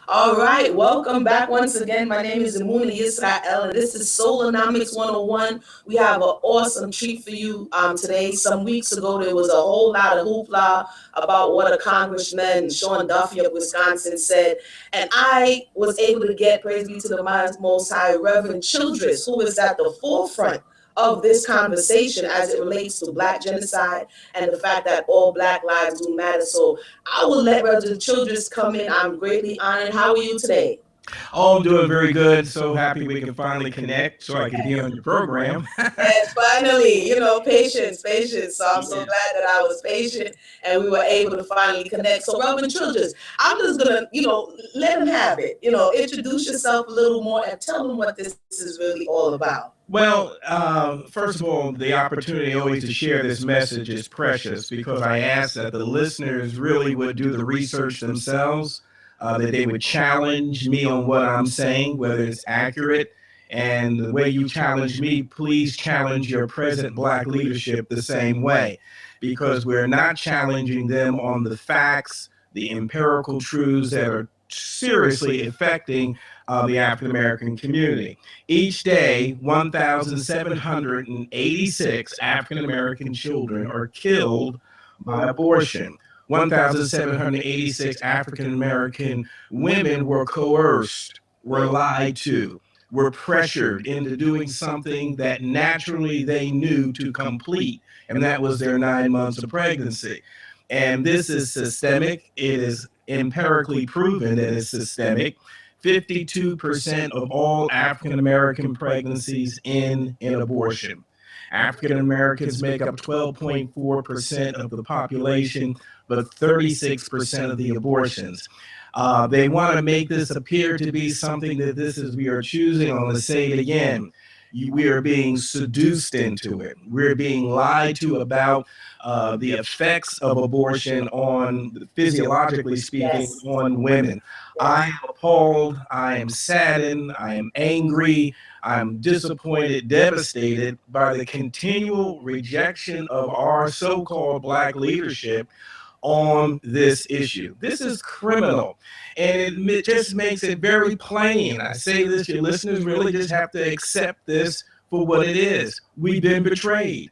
All right, welcome back once again. My name is Imuna Yisrael, and this is Solonomics 101. We have an awesome treat for you today. Some weeks ago, there was a whole lot of hoopla about what a congressman, Sean Duffy of Wisconsin, said. And I was able to get, praise be to the Most High, Reverend Childress, who is at the forefront of this conversation as it relates to Black genocide and the fact that all Black lives do matter. So I will let Brother Childress come in. I'm greatly honored. How are you today? Oh, I'm doing very good. So happy we can finally connect so I can be on your program. And finally, patience, patience. So I'm so Yeah. glad that I was patient and we were able to finally connect. So, Reverend Childress, I'm just going to, let him have it. Introduce yourself a little more and tell him what this is really all about. Well, first of all, the opportunity always to share this message is precious because I ask that the listeners really would do the research themselves, that they would challenge me on what I'm saying, whether it's accurate. And the way you challenge me, please challenge your present Black leadership the same way, because we're not challenging them on the facts, the empirical truths that are seriously affecting the African American community. Each day, 1,786 African American children are killed by abortion. 1,786 African American women were coerced, were lied to, were pressured into doing something that naturally they knew to complete, and that was their 9 months of pregnancy. And this is systemic. It is empirically proven that it's systemic. 52% of all African American pregnancies end in abortion. African Americans make up 12.4% of the population, but 36% of the abortions. They want to make this appear to be something that this is, we are choosing. I'm going to say it again. We are being seduced into it. We're being lied to about the effects of abortion on, physiologically speaking, Yes. on women. I Yes. am appalled. I am saddened. I am angry. I'm disappointed, devastated by the continual rejection of our so called Black leadership on this issue. This is criminal. And it just makes it very plain. I say this, your listeners really just have to accept this for what it is. We've been betrayed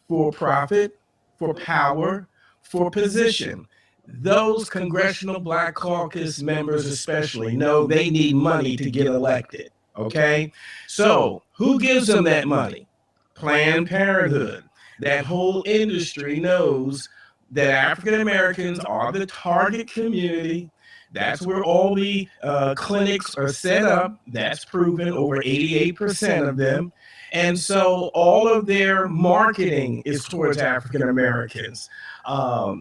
for profit, for power, for position. Those Congressional Black Caucus members, especially, know they need money to get elected. Okay? So, who gives them that money? Planned Parenthood. That whole industry knows that African Americans are the target community. That's where all the clinics are set up. That's proven, over 88% of them. And so all of their marketing is towards African Americans.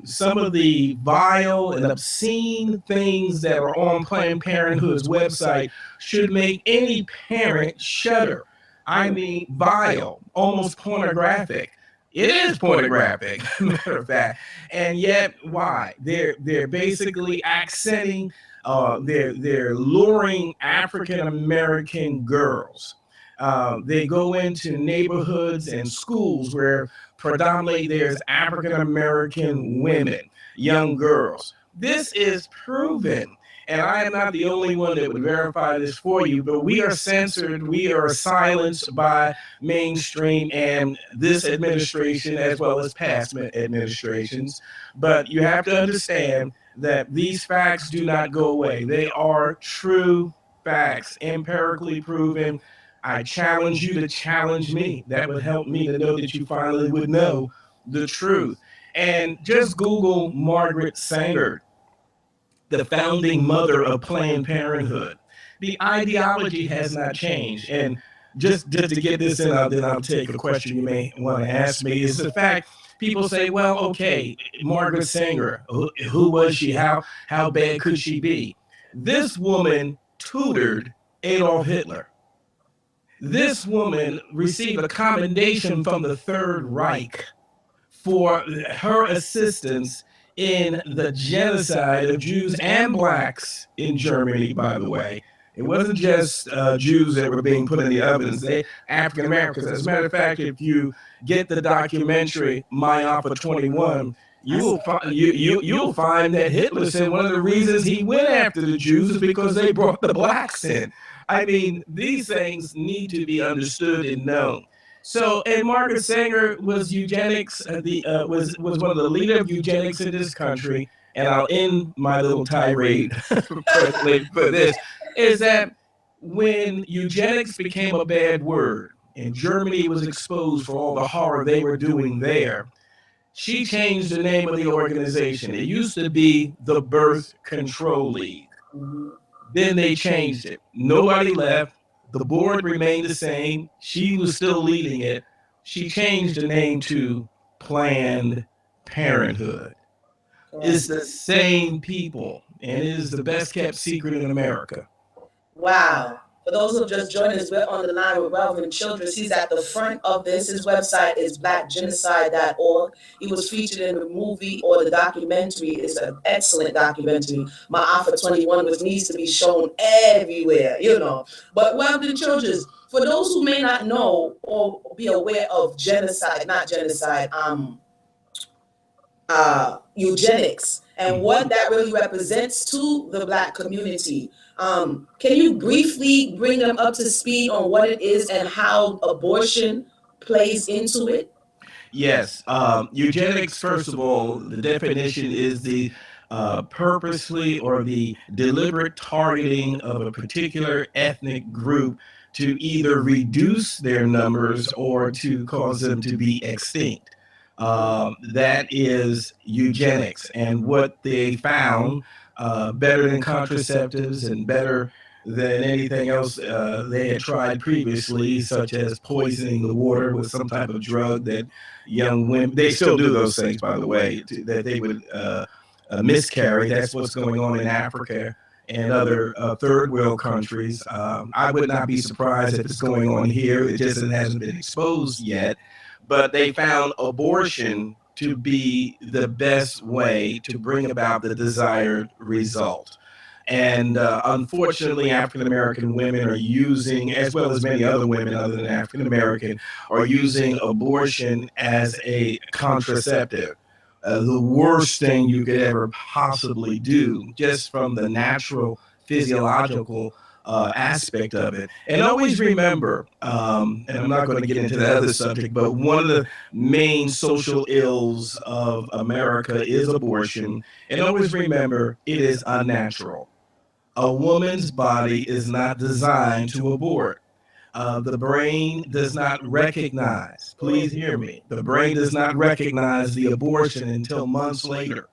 Some of the vile and obscene things that are on Planned Parenthood's website should make any parent shudder. I mean, vile, almost pornographic. It is pornographic, matter of fact. And yet, why? They're basically accenting, they're luring African American girls. They go into neighborhoods and schools where predominantly there's African American women, young girls. This is proven. And I am not the only one that would verify this for you, but we are censored, we are silenced by mainstream and this administration as well as past administrations. But you have to understand that these facts do not go away. They are true facts, empirically proven. I challenge you to challenge me. That would help me to know that you finally would know the truth. And just Google Margaret Sanger, the founding mother of Planned Parenthood. The ideology has not changed. And just to get this in, then I'll take a question you may want to ask me, is the fact people say, well, okay, Margaret Sanger, who was she? How bad could she be? This woman tutored Adolf Hitler. This woman received a commendation from the Third Reich for her assistance in the genocide of Jews and blacks in Germany, by the way. It wasn't just Jews that were being put in the ovens, they African Americans. As a matter of fact, if you get the documentary My Alpha 21, you'll find that Hitler said one of the reasons he went after the Jews is because they brought the blacks in. I mean, these things need to be understood and known. So, and Margaret Sanger was eugenics. Was one of the leader of eugenics in this country. And I'll end my little tirade presently for this: is that when eugenics became a bad word and Germany was exposed for all the horror they were doing there, she changed the name of the organization. It used to be the Birth Control League. Then they changed it. Nobody left. The board remained the same. She was still leading it. She changed the name to Planned Parenthood. It's the same people, and it is the best kept secret in America. Wow. For those who just joined us, we're on the line with Reverend Childress. He's at the front of this. His website is blackgenocide.org. He was featured in the movie or the documentary. It's an excellent documentary, My Alpha 21, which needs to be shown everywhere, you know. But Reverend Childress, for those who may not know or be aware of genocide, not genocide, eugenics and what that really represents to the Black community. Can you briefly bring them up to speed on what it is and how abortion plays into it? Yes. Eugenics, first of all, the definition is the purposely or the deliberate targeting of a particular ethnic group to either reduce their numbers or to cause them to be extinct. That is eugenics. And what they found, better than contraceptives and better than anything else they had tried previously, such as poisoning the water with some type of drug that young women, they still do those things, by the way, that they would miscarry. That's what's going on in Africa and other third world countries. I would not be surprised if it's going on here. It just hasn't been exposed yet. But they found abortion to be the best way to bring about the desired result. And unfortunately, African American women are using, as well as many other women other than African American, are using abortion as a contraceptive. The worst thing you could ever possibly do, just from the natural physiological aspect of it. And always remember, and I'm not going to get into the other subject, but one of the main social ills of America is abortion. And always remember, it is unnatural. A woman's body is not designed to abort. The brain does not recognize, please hear me, the brain does not recognize the abortion until months later.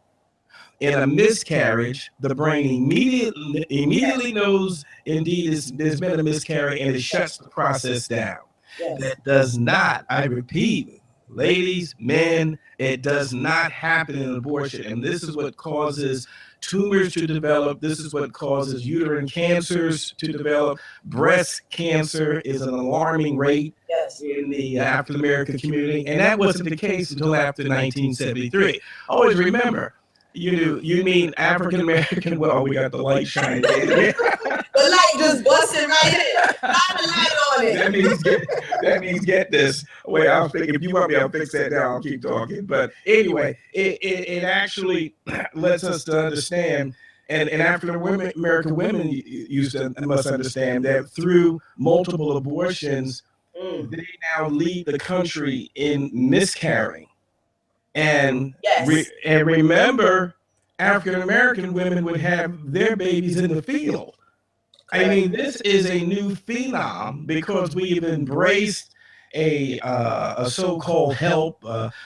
In a miscarriage, the brain immediately knows indeed there's been a miscarriage and it shuts the process down. Yes. That does not, I repeat, ladies, men, it does not happen in abortion. And this is what causes tumors to develop. This is what causes uterine cancers to develop. Breast cancer is an alarming rate Yes. in the African American community. And that wasn't the case until after 1973. Always remember, you mean African American? Well, we got the light shining. The light just busted right in. Shine the light on it. That means get this. Wait, I'll fix, if you want me, I'll fix that down. I'll keep talking. But anyway, it actually lets us to understand, and African American women used to must understand that through multiple abortions, they now lead the country in miscarrying. And Yes. and remember, African American women would have their babies in the field. I mean, this is a new phenom because we've embraced a so-called help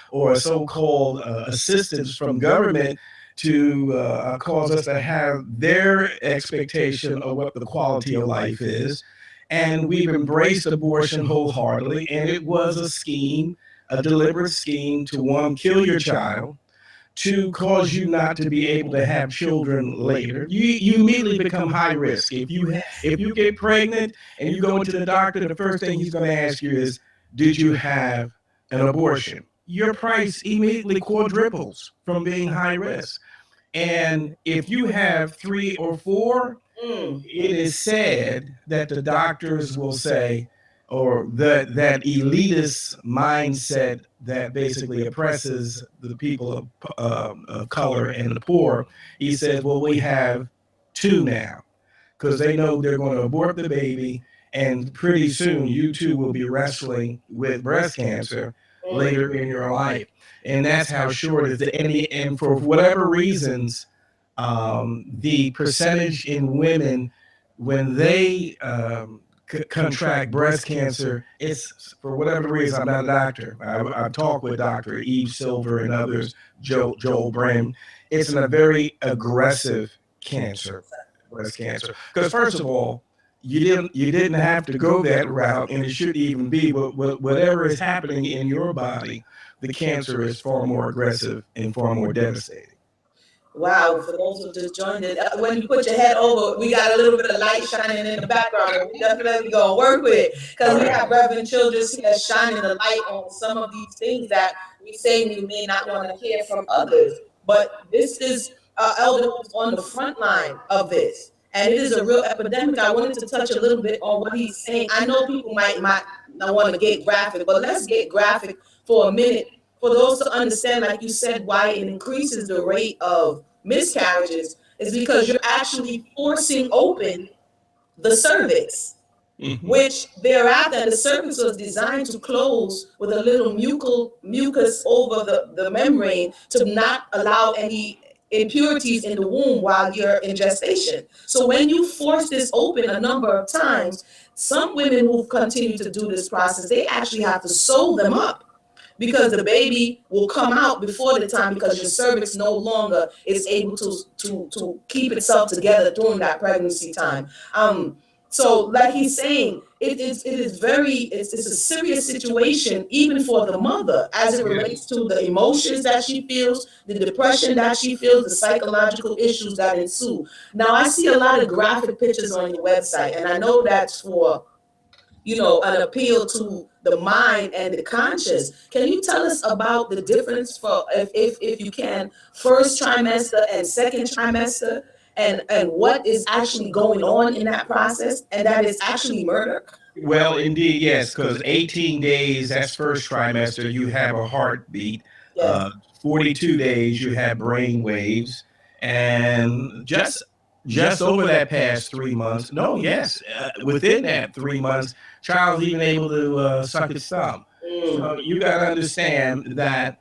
or a so-called assistance from government to cause us to have their expectation of what the quality of life is. And we've embraced abortion wholeheartedly, and it was a scheme, a deliberate scheme to, one, kill your child, to cause you not to be able to have children later. You immediately become high risk. If you get pregnant and you go into the doctor, the first thing he's going to ask you is, did you have an abortion? Your price immediately quadruples from being high risk. And if you have 3 or 4, it is said that the doctors will say, or that elitist mindset that basically oppresses the people of color and the poor. He says, well, we have two now because they know they're going to abort the baby, and pretty soon you two will be wrestling with breast cancer later in your life. And that's how short it is. And for whatever reasons, the percentage in women when they contract breast cancer, it's for whatever reason. I'm not a doctor. I've talked with Dr. Eve Silver and others, Joel Brim. It's a very aggressive cancer, breast cancer. Because first of all, you didn't have to go that route, and it shouldn't even be. But whatever is happening in your body, the cancer is far more aggressive and far more devastating. Wow, for those who just joined it, when you put your head over, we got a little bit of light shining in the background that we definitely gonna work with because All we right. have Reverend Childress here shining the light on some of these things that we say we may not want to hear from others. But this is Elder who's on the front line of this, and it is a real epidemic. I wanted to touch a little bit on what he's saying. I know people might not want to get graphic, but let's get graphic for a minute for those to understand, like you said, why it increases the rate of miscarriages is because you're actually forcing open the cervix, Mhm. which thereafter the cervix was designed to close with a little mucus over the membrane to not allow any impurities in the womb while you're in gestation. So when you force this open a number of times, some women who continue to do this process, they actually have to sew them up because the baby will come out before the time because your cervix no longer is able to keep itself together during that pregnancy time. So like he's saying, it is very it's a serious situation even for the mother as it relates to the emotions that she feels, the depression that she feels, the psychological issues that ensue. Now I see a lot of graphic pictures on your website, and I know that's for an appeal to the mind and the conscious. Can you tell us about the difference for if you can, first trimester and second trimester, and what is actually going on in that process, and that is actually murder? Well, indeed, yes, because 18 days, that's first trimester, you have a heartbeat. Yes. 42 days, you have brain waves. And just over that past 3 months, no, yes, within that 3 months, child's even able to suck its thumb. So you got to understand that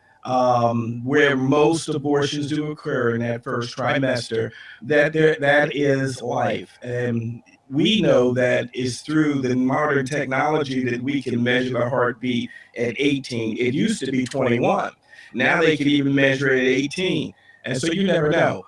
where most abortions do occur in that first trimester, that is life. And we know that it's through the modern technology that we can measure the heartbeat at 18. It used to be 21. Now they can even measure it at 18. And so you never know.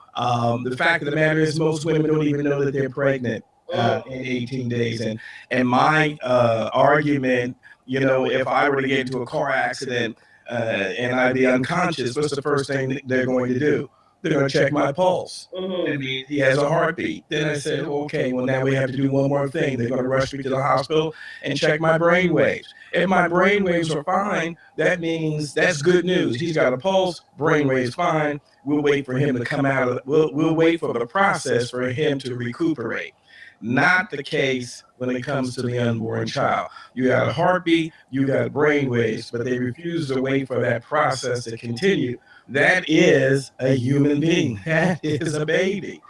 The fact of the matter is, most women don't even know that they're pregnant in 18 days. And my argument, if I were to get into a car accident and I'd be unconscious, what's the first thing they're going to do? They're going to check my pulse. That means he has a heartbeat. Then I said, okay, well, now we have to do one more thing. They're going to rush me to the hospital and check my brain waves. If my brain waves are fine, that means that's good news. He's got a pulse, brain waves fine. We'll wait for him to come out of we'll wait for the process for him to recuperate. Not the case when it comes to the unborn child. You got a heartbeat, you got brain waves, but they refuse to wait for that process to continue. That is a human being. That is a baby.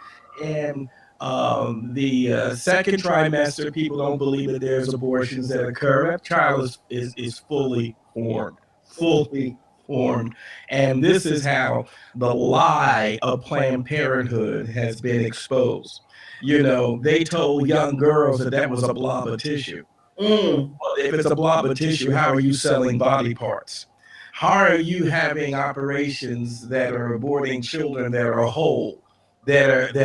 And the second trimester, people don't believe that there's abortions that occur. That child is fully formed, fully formed. And this is how the lie of Planned Parenthood has been exposed. They told young girls that that was a blob of tissue. Mm. Well, if it's a blob of tissue, how are you selling body parts? How are you having operations that are aborting children that are whole, that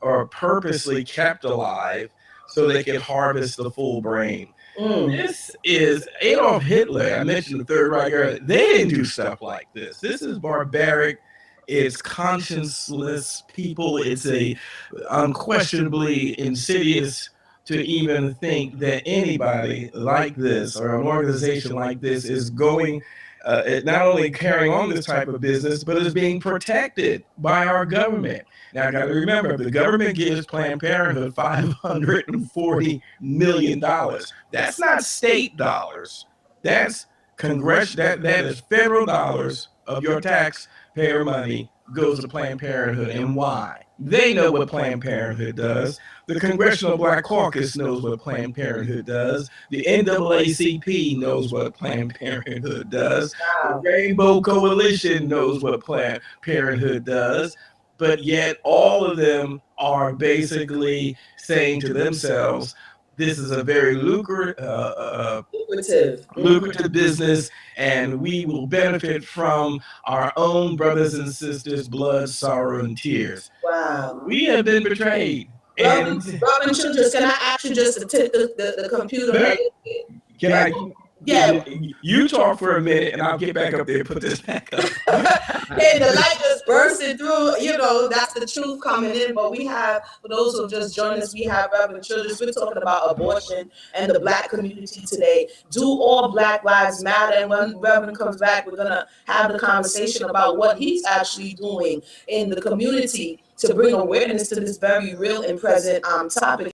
are purposely kept alive so they can harvest the full brain? Mm. This is Adolf Hitler. I mentioned the Third Reich era. They didn't do stuff like this. This is barbaric. It's conscienceless people. It's a unquestionably insidious to even think that anybody like this or an organization like this is going it not only carrying on this type of business, but is being protected by our government. Now, I got to remember, the government gives Planned Parenthood $540 million. That's not state dollars. That's that is federal dollars of your taxpayer money goes to Planned Parenthood. And why? They know what Planned Parenthood does. The Congressional Black Caucus knows what Planned Parenthood does. The NAACP knows what Planned Parenthood does. The Wow. Rainbow Coalition knows what Planned Parenthood does. But yet, all of them are basically saying to themselves, this is a very Lucrative. lucrative business, and we will benefit from our own brothers and sisters' blood, sorrow, and tears. Wow. We have been betrayed. Reverend, And Reverend Childress, can I ask you just to tip the computer a little bit? can I? Yeah. You talk for a minute, and I'll get back up there and put this back up. And the light just bursting through, that's the truth coming in. But we have, for those who have just joined us, we have Reverend Childress. We're talking about abortion and the Black community today. Do all Black lives matter? And when Reverend comes back, we're going to have the conversation about what he's actually doing in the community to bring awareness to this very real and present topic.